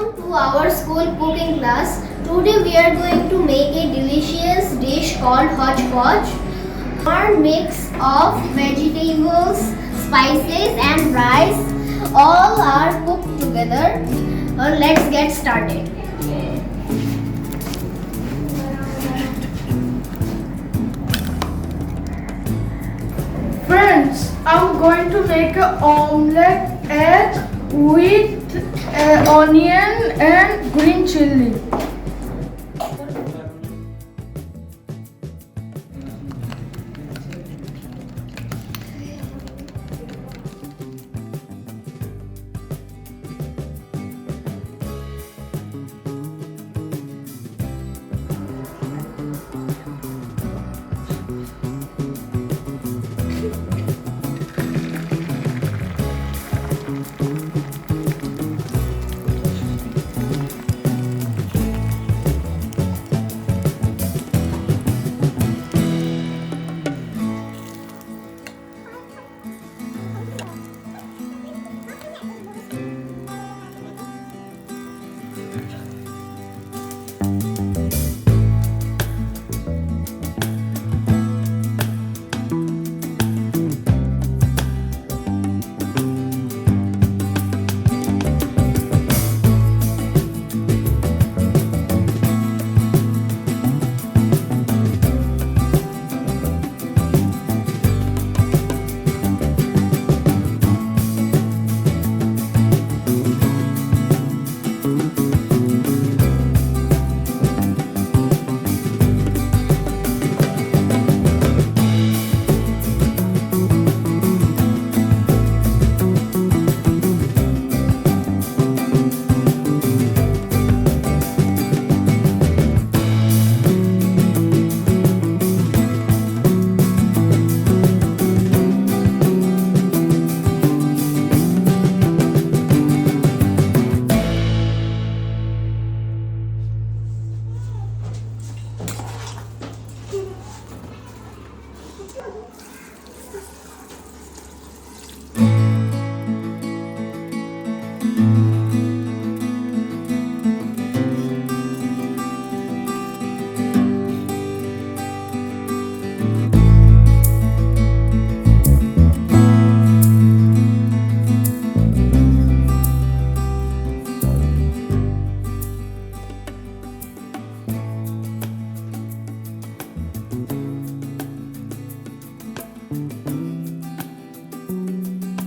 Welcome to our school cooking class. Today we are going to make a delicious dish called Hotchpotch. Our mix of vegetables, spices and rice all are cooked together. Let's get started. Friends, I'm going to make an omelette egg with onion and green chili.